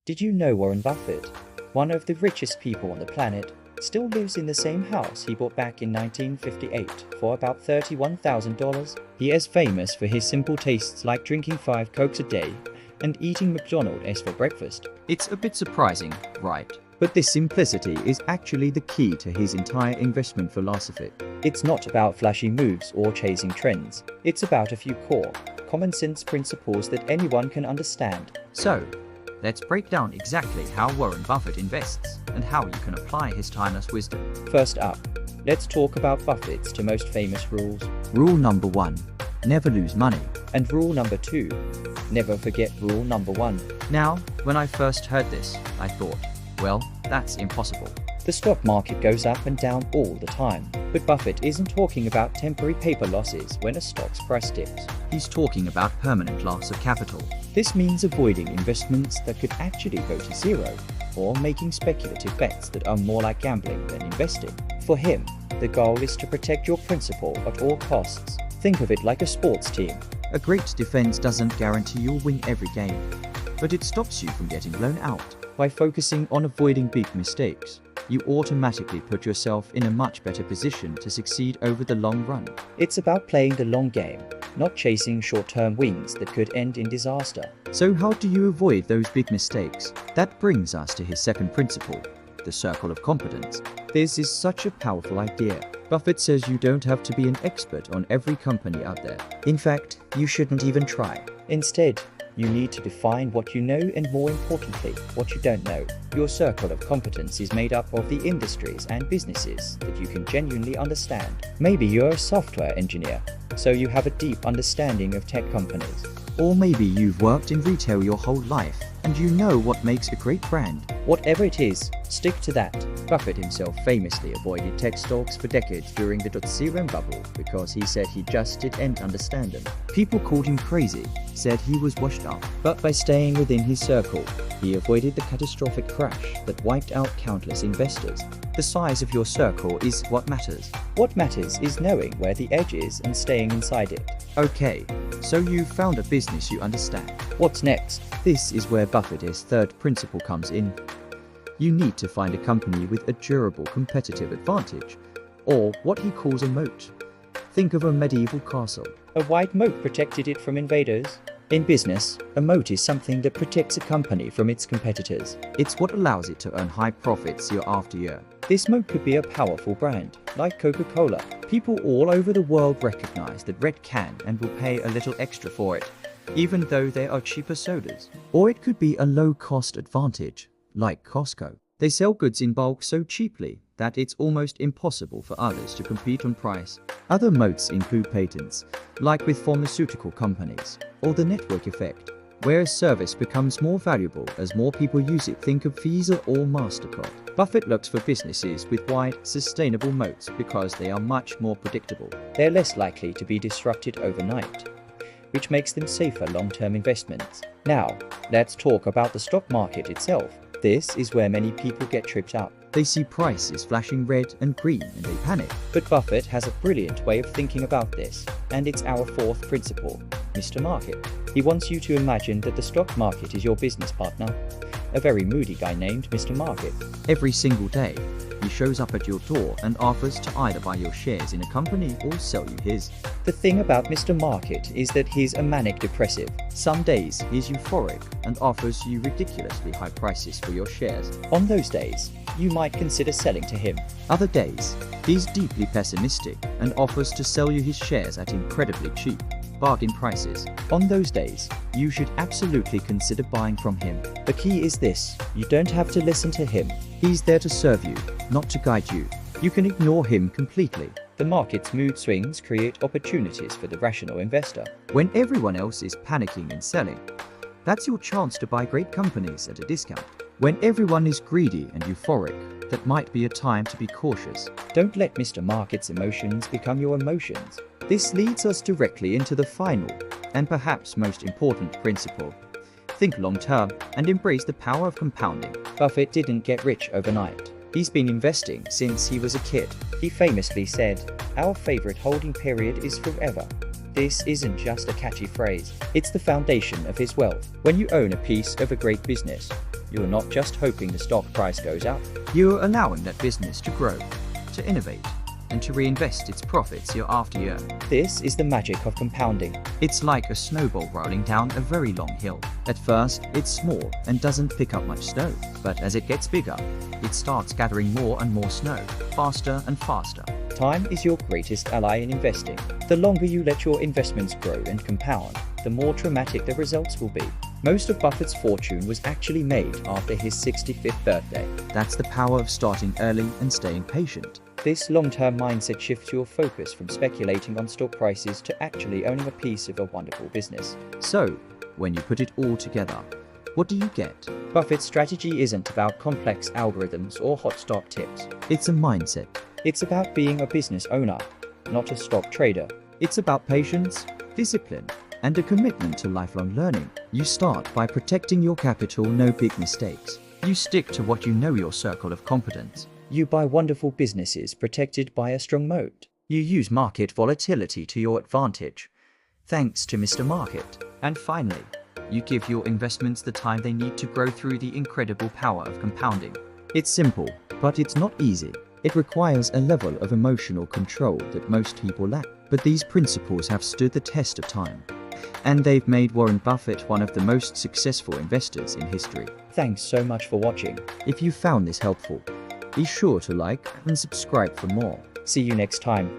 Did you know Warren Buffett, one of the richest people on the planet, still lives in the same house he bought back in 1958 for about $31,000? He is famous for his simple tastes like drinking 5 Cokes a day and eating McDonald's for breakfast. It's a bit surprising, right? But this simplicity is actually the key to his entire investment philosophy. It's not about flashy moves or chasing trends. It's about a few core, common sense principles that anyone can understand. So, let's break down exactly how Warren Buffett invests and how you can apply his timeless wisdom. First up, let's talk about Buffett's two most famous rules. Rule number 1. Never lose money. And rule number 2. Never forget rule number 1. Now, when I first heard this, I thought, well, that's impossible. The stock market goes up and down all the time, but Buffett isn't talking about temporary paper losses when a stock's price dips. He's talking about permanent loss of capital. This means avoiding investments that could actually go to zero, or making speculative bets that are more like gambling than investing. For him, the goal is to protect your principal at all costs. Think of it like a sports team. A great defense doesn't guarantee you'll win every game, but it stops you from getting blown out. By focusing on avoiding big mistakes, you automatically put yourself in a much better position to succeed over the long run. It's about playing the long game, not chasing short-term wins that could end in disaster. So how do you avoid those big mistakes? That brings us to his second principle, the circle of competence. This is such a powerful idea. Buffett says you don't have to be an expert on every company out there. In fact, you shouldn't even try. Instead, you need to define what you know and, more importantly, what you don't know. Your circle of competence is made up of the industries and businesses that you can genuinely understand. Maybe you're a software engineer, so you have a deep understanding of tech companies. Or maybe you've worked in retail your whole life and you know what makes a great brand. Whatever it is, stick to that. Buffett himself famously avoided tech stocks for decades during the .0 bubble because he said he just didn't understand them. People called him crazy, said he was washed up. But by staying within his circle, he avoided the catastrophic crash that wiped out countless investors. The size of your circle is what matters. What matters is knowing where the edge is and staying inside it. Okay, so you've found a business you understand. What's next? This is where Buffett's third principle comes in. You need to find a company with a durable competitive advantage, or what he calls a moat. Think of a medieval castle. A wide moat protected it from invaders. In business, a moat is something that protects a company from its competitors. It's what allows it to earn high profits year after year. This moat could be a powerful brand, like Coca-Cola. People all over the world recognize that red can and will pay a little extra for it, even though there are cheaper sodas. Or it could be a low-cost advantage, like Costco. They sell goods in bulk so cheaply that it's almost impossible for others to compete on price. Other moats include patents, like with pharmaceutical companies, or the network effect, where a service becomes more valuable as more people use it. Think of Visa or MasterCard. Buffett looks for businesses with wide, sustainable moats because they are much more predictable. They're less likely to be disrupted overnight, which makes them safer long-term investments. Now, let's talk about the stock market itself. This is where many people get tripped up. They see prices flashing red and green and they panic. But Buffett has a brilliant way of thinking about this, and it's our fourth principle, Mr. Market. He wants you to imagine that the stock market is your business partner, a very moody guy named Mr. Market. Every single day, he shows up at your door and offers to either buy your shares in a company or sell you his. The thing about Mr. Market is that he's a manic depressive. Some days he's euphoric and offers you ridiculously high prices for your shares. On those days, you might consider selling to him. Other days, he's deeply pessimistic and offers to sell you his shares at incredibly cheap, bargain prices. On those days, you should absolutely consider buying from him. The key is this: you don't have to listen to him. He's there to serve you, not to guide you. You can ignore him completely. The market's mood swings create opportunities for the rational investor. When everyone else is panicking and selling, that's your chance to buy great companies at a discount. When everyone is greedy and euphoric, that might be a time to be cautious. Don't let Mr. Market's emotions become your emotions. This leads us directly into the final, and perhaps most important principle. Think long-term and embrace the power of compounding. Buffett didn't get rich overnight. He's been investing since he was a kid. He famously said, "Our favorite holding period is forever." This isn't just a catchy phrase, it's the foundation of his wealth. When you own a piece of a great business, You're not just hoping the stock price goes up. You're allowing that business to grow, to innovate, and to reinvest its profits year after year. This is the magic of compounding. It's like a snowball rolling down a very long hill. At first, it's small and doesn't pick up much snow, but as it gets bigger, it starts gathering more and more snow, faster and faster. Time is your greatest ally in investing. The longer you let your investments grow and compound, the more dramatic the results will be. Most of Buffett's fortune was actually made after his 65th birthday. That's the power of starting early and staying patient. This long-term mindset shifts your focus from speculating on stock prices to actually owning a piece of a wonderful business. So, when you put it all together, what do you get? Buffett's strategy isn't about complex algorithms or hot stock tips. It's a mindset. It's about being a business owner, not a stock trader. It's about patience, discipline, and a commitment to lifelong learning. You start by protecting your capital, no big mistakes. You stick to what you know, your circle of competence. You buy wonderful businesses protected by a strong moat. You use market volatility to your advantage, thanks to Mr. Market. And finally, you give your investments the time they need to grow through the incredible power of compounding. It's simple, but it's not easy. It requires a level of emotional control that most people lack. But these principles have stood the test of time, and they've made Warren Buffett one of the most successful investors in history. Thanks so much for watching. If you found this helpful, be sure to like and subscribe for more. See you next time.